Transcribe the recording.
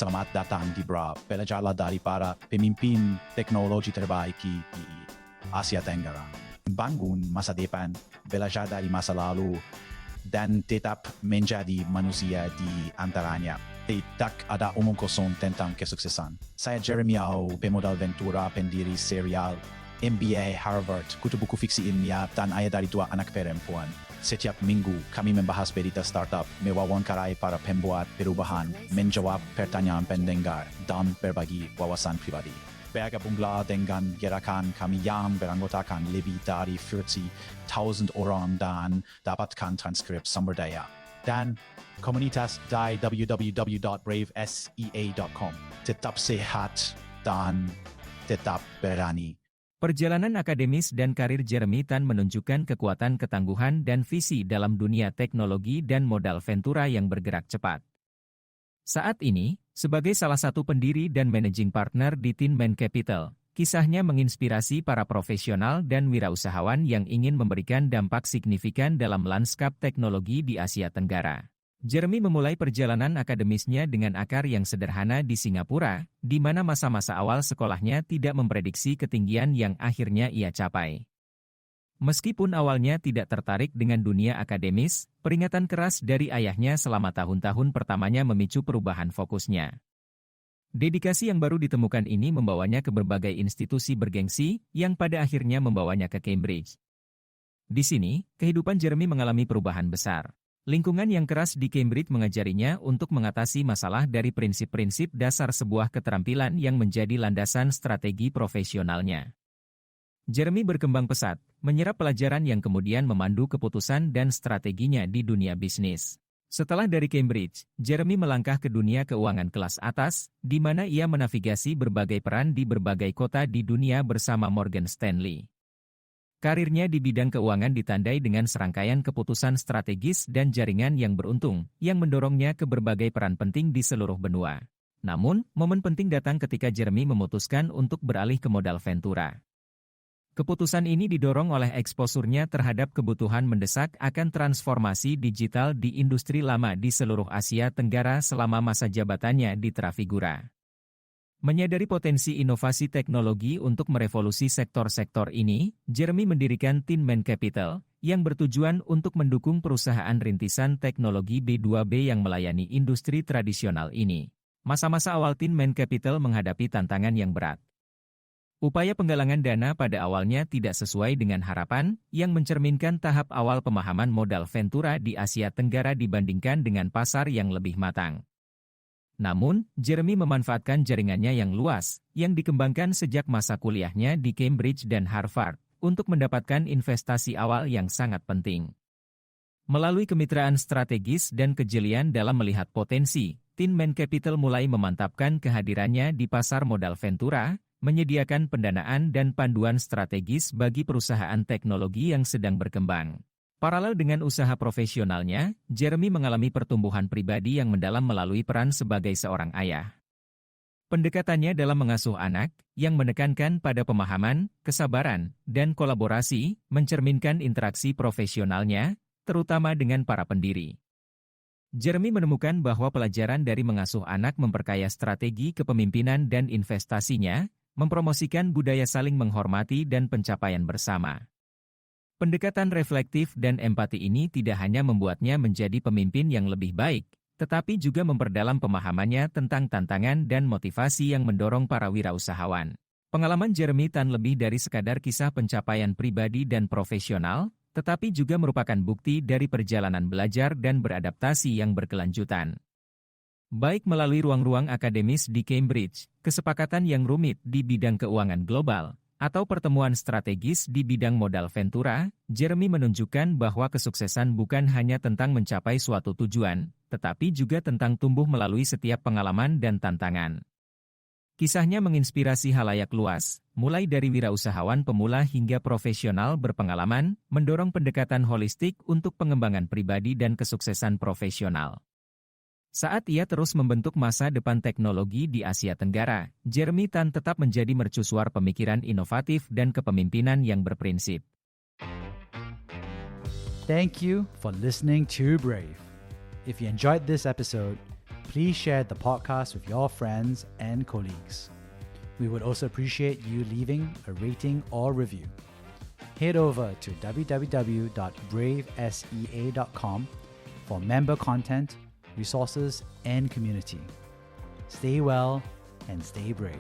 Selamat datang di BRA, belajarlah dari para pemimpin teknologi terbaik di Asia Tenggara. Bangun masa depan, belajar dari masa lalu, dan tetap menjadi manusia di antaranya. Tidak ada omong kosong tentang kesuksesan. Saya Jeremy Au, pemodal Ventura, pendiri serial MBA Harvard, kutu buku fiksi ilmiah, dan ayah dari 2 anak perempuan. Setiap minggu, kami membahas berita startup, mewawancarai para pembuat perubahan, menjawab pertanyaan pendengar, dan berbagi wawasan pribadi. Bergabunglah dengan gerakan kami yang beranggotakan lebih dari 40,000 orang dan dapatkan transkrip sumber daya. Dan komunitas di www.bravesea.com. Tetap sehat dan tetap berani. Perjalanan akademis dan karir Jeremy Tan menunjukkan kekuatan ketangguhan dan visi dalam dunia teknologi dan modal Ventura yang bergerak cepat. Saat ini, sebagai salah satu pendiri dan managing partner di Tin Man Capital, kisahnya menginspirasi para profesional dan wirausahawan yang ingin memberikan dampak signifikan dalam lanskap teknologi di Asia Tenggara. Jeremy memulai perjalanan akademisnya dengan akar yang sederhana di Singapura, di mana masa-masa awal sekolahnya tidak memprediksi ketinggian yang akhirnya ia capai. Meskipun awalnya tidak tertarik dengan dunia akademis, peringatan keras dari ayahnya selama tahun-tahun pertamanya memicu perubahan fokusnya. Dedikasi yang baru ditemukan ini membawanya ke berbagai institusi bergengsi, yang pada akhirnya membawanya ke Cambridge. Di sini, kehidupan Jeremy mengalami perubahan besar. Lingkungan yang keras di Cambridge mengajarinya untuk mengatasi masalah dari prinsip-prinsip dasar sebuah keterampilan yang menjadi landasan strategi profesionalnya. Jeremy berkembang pesat, menyerap pelajaran yang kemudian memandu keputusan dan strateginya di dunia bisnis. Setelah dari Cambridge, Jeremy melangkah ke dunia keuangan kelas atas, di mana ia menavigasi berbagai peran di berbagai kota di dunia bersama Morgan Stanley. Karirnya di bidang keuangan ditandai dengan serangkaian keputusan strategis dan jaringan yang beruntung, yang mendorongnya ke berbagai peran penting di seluruh benua. Namun, momen penting datang ketika Jeremy memutuskan untuk beralih ke modal Ventura. Keputusan ini didorong oleh eksposurnya terhadap kebutuhan mendesak akan transformasi digital di industri lama di seluruh Asia Tenggara selama masa jabatannya di Trafigura. Menyadari potensi inovasi teknologi untuk merevolusi sektor-sektor ini, Jeremy mendirikan Tin Man Capital, yang bertujuan untuk mendukung perusahaan rintisan teknologi B2B yang melayani industri tradisional ini. Masa-masa awal Tin Man Capital menghadapi tantangan yang berat. Upaya penggalangan dana pada awalnya tidak sesuai dengan harapan, yang mencerminkan tahap awal pemahaman modal Ventura di Asia Tenggara dibandingkan dengan pasar yang lebih matang. Namun, Jeremy memanfaatkan jaringannya yang luas, yang dikembangkan sejak masa kuliahnya di Cambridge dan Harvard, untuk mendapatkan investasi awal yang sangat penting. Melalui kemitraan strategis dan kejelian dalam melihat potensi, Tin Man Capital mulai memantapkan kehadirannya di pasar modal Ventura, menyediakan pendanaan dan panduan strategis bagi perusahaan teknologi yang sedang berkembang. Paralel dengan usaha profesionalnya, Jeremy mengalami pertumbuhan pribadi yang mendalam melalui peran sebagai seorang ayah. Pendekatannya dalam mengasuh anak, yang menekankan pada pemahaman, kesabaran, dan kolaborasi, mencerminkan interaksi profesionalnya, terutama dengan para pendiri. Jeremy menemukan bahwa pelajaran dari mengasuh anak memperkaya strategi kepemimpinan dan investasinya, mempromosikan budaya saling menghormati dan pencapaian bersama. Pendekatan reflektif dan empati ini tidak hanya membuatnya menjadi pemimpin yang lebih baik, tetapi juga memperdalam pemahamannya tentang tantangan dan motivasi yang mendorong para wirausahawan. Pengalaman Jeremy Tan lebih dari sekadar kisah pencapaian pribadi dan profesional, tetapi juga merupakan bukti dari perjalanan belajar dan beradaptasi yang berkelanjutan. Baik melalui ruang-ruang akademis di Cambridge, kesepakatan yang rumit di bidang keuangan global, atau pertemuan strategis di bidang modal Ventura, Jeremy menunjukkan bahwa kesuksesan bukan hanya tentang mencapai suatu tujuan, tetapi juga tentang tumbuh melalui setiap pengalaman dan tantangan. Kisahnya menginspirasi halayak luas, mulai dari wirausahawan pemula hingga profesional berpengalaman, mendorong pendekatan holistik untuk pengembangan pribadi dan kesuksesan profesional. Saat ia terus membentuk masa depan teknologi di Asia Tenggara, Jeremy Tan tetap menjadi mercusuar pemikiran inovatif dan kepemimpinan yang berprinsip. Thank you for listening to Brave. If you enjoyed this episode, please share the podcast with your friends and colleagues. We would also appreciate you leaving a rating or review. Head over to www.bravesea.com for member content, resources, and community. Stay well and stay brave.